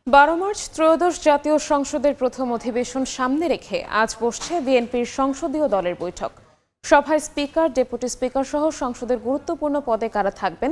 12 March ত্রয়োদশ জাতীয় সংসদের প্রথম অধিবেশন সামনে রেখে আজ বসছে বিএনপির সংসদীয় দলের বৈঠক। সভায় স্পিকার, ডেপুটি স্পিকার সহ সংসদের গুরুত্বপূর্ণ পদে কারা থাকবেন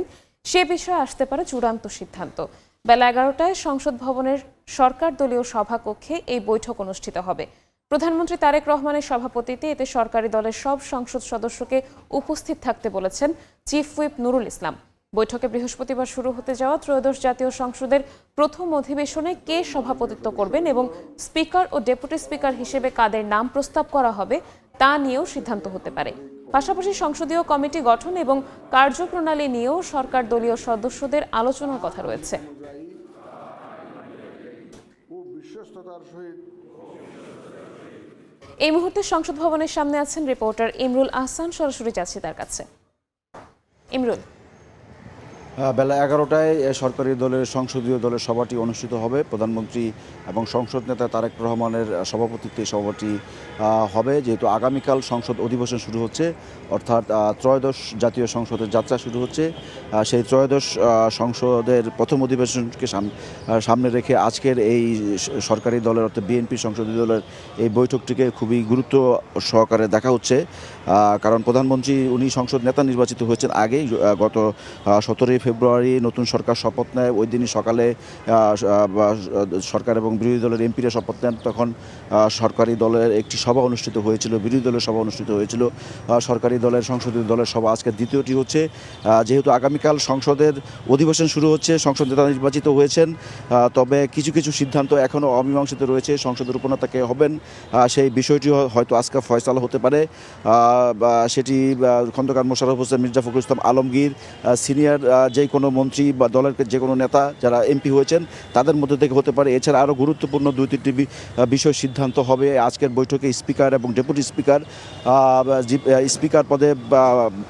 সে বিষয়ে আসতে পারে চূড়ান্ত সিদ্ধান্ত। বেলা 11টায় সংসদ ভবনের সরকার দলীয় সভাকক্ষে এই বৈঠক অনুষ্ঠিত হবে। প্রধানমন্ত্রী তারেক রহমানের সভাপতিত্বে এতে সরকারি দলের সব সংসদ সদস্যকে উপস্থিত থাকতে বলেছেন চিফ হুইপ নুরুল ইসলাম। বৈঠকে বৃহস্পতিবার শুরু হতে যাওয়া ত্রয়োদশ জাতীয় সংসদের প্রথম অধিবেশনে কে সভাপতিত্ব করবেন এবং স্পিকার ও ডেপুটি স্পিকার হিসেবে কাদের নাম প্রস্তাব করা হবে তা নিয়েও সিদ্ধান্ত হতে পারে। পাশাপাশি সংসদীয় কমিটি গঠন এবং কার্যপ্রণালী নিয়েও সরকার দলীয় সদস্যদের আলোচনার কথা রয়েছে। এই মুহূর্তে সংসদ ভবনের সামনে আছেন রিপোর্টার ইমরুল আহসান, সরাসরি যাচ্ছি তার কাছে। ইমরুল, বেলা 11টায় সরকারি দলের সংসদীয় দলের সভাটি অনুষ্ঠিত হবে। প্রধানমন্ত্রী এবং সংসদ নেতা তারেক রহমানের সভাপতিত্বে সভাটি হবে। যেহেতু আগামীকাল সংসদ অধিবেশন শুরু হচ্ছে, অর্থাৎ ত্রয়োদশ জাতীয় সংসদের যাত্রা শুরু হচ্ছে, সেই ত্রয়োদশ সংসদের প্রথম অধিবেশনকে সামনে রেখে আজকের এই সরকারি দলের অর্থাৎ বিএনপি সংসদীয় দলের এই বৈঠকটিকে খুবই গুরুত্ব সহকারে দেখা হচ্ছে। কারণ প্রধানমন্ত্রী উনি সংসদ নেতা নির্বাচিত হয়েছেন আগেই। গত 17 ফেব্রুয়ারি নতুন সরকার শপথ নেয়। ওই দিনই সকালে সরকার এবং বিরোধী দলের এমপিরা শপথ নেন। তখন সরকারি দলের একটি সভা অনুষ্ঠিত হয়েছিল, বিরোধী দলের সভা অনুষ্ঠিত হয়েছিল। সরকারি দলের সংসদীয় দলের সভা আজকে দ্বিতীয়টি হচ্ছে। যেহেতু আগামীকাল সংসদের অধিবেশন শুরু হচ্ছে, সংসদ নেতা নির্বাচিত হয়েছেন, তবে কিছু কিছু সিদ্ধান্ত এখনও অমীমাংসিত রয়েছে। সংসদের উপনেতা কে হবেন সেই বিষয়টি হয়তো আজকে ফয়সালা হতে পারে। সেটি খন্দকার মোশাররফ হোসেন, মির্জা ফখরুল ইসলাম আলমগীর, সিনিয়র যে কোনো মন্ত্রী বা দলের যে কোনো নেতা যারা এমপি হয়েছেন তাদের মধ্যে থেকে হতে পারে। এছাড়া আরও গুরুত্বপূর্ণ 2-3টি বিষয় সিদ্ধান্ত হবে আজকের বৈঠকে। স্পিকার এবং ডেপুটি স্পিকার, স্পিকার পদে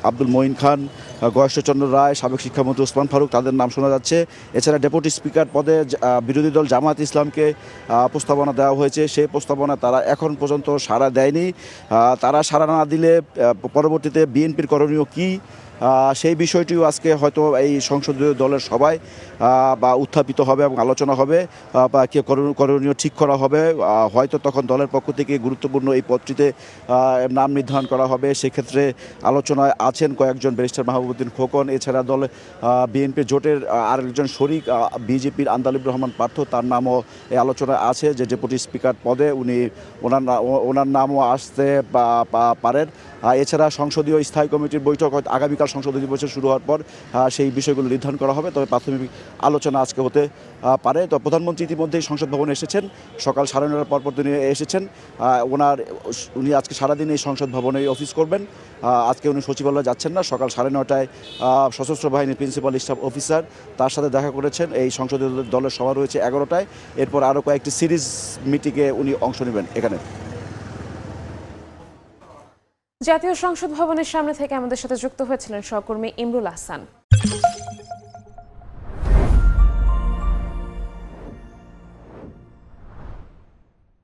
আব্দুল মঈন খান, গয়েশ্বরচন্দ্র রায়, সাবেক শিক্ষামন্ত্রী ওসমান ফারুক, তাদের নাম শোনা যাচ্ছে। এছাড়া ডেপুটি স্পিকার পদে বিরোধী দল জামায়াত ইসলামকে প্রস্তাবনা দেওয়া হয়েছে। সেই প্রস্তাবনা তারা এখন পর্যন্ত সাড়া দেয়নি। তারা সাড়া না দিলে পরবর্তীতে বিএনপির করণীয় কী সেই বিষয়টিও আজকে হয়তো এই সংসদীয় দলের সভায় বা উত্থাপিত হবে এবং আলোচনা হবে বা কে করণীয় ঠিক করা হবে। হয়তো তখন দলের পক্ষ থেকে গুরুত্বপূর্ণ এই পদটিতে নাম নির্ধারণ করা হবে। সেক্ষেত্রে আলোচনায় আছেন কয়েকজন, ব্যারিস্টার মাহবুবউদ্দিন খোকন, এছাড়া দল বিএনপি জোটের আরেকজন শরিক বিজেপির আন্দালিব রহমান পার্থ, তার নামও এই আলোচনায় আছে যে ডেপুটি স্পিকার পদে ওনার নামও আসতে পারেন। এছাড়া সংসদীয় স্থায়ী কমিটির বৈঠক হয়তো আগামীকাল সংসদ অধিবেশন শুরু হওয়ার পর সেই বিষয়গুলো নির্ধারণ করা হবে। তবে প্রাথমিক আলোচনা আজকে হতে পারে। তো প্রধানমন্ত্রী ইতিমধ্যেই সংসদ ভবনে এসেছেন, সকাল 9:30 পরপর তিনি এসেছেন। উনি আজকে সারাদিন এই সংসদ ভবনে অফিস করবেন। আজকে উনি সচিবালয়ে যাচ্ছেন না। সকাল 9:30টায় সশস্ত্র বাহিনীর প্রিন্সিপাল স্টাফ অফিসার তার সাথে দেখা করেছেন। এই সংসদীয় দলের সভা রয়েছে 11টায়। এরপর আরও কয়েকটি সিরিজ মিটিংয়ে উনি অংশ নেবেন এখানে। জাতীয় সংসদ ভবনের সামনে থেকে আমাদের সাথে যুক্ত হয়েছিলেন সহকর্মী ইমরুল আহসান।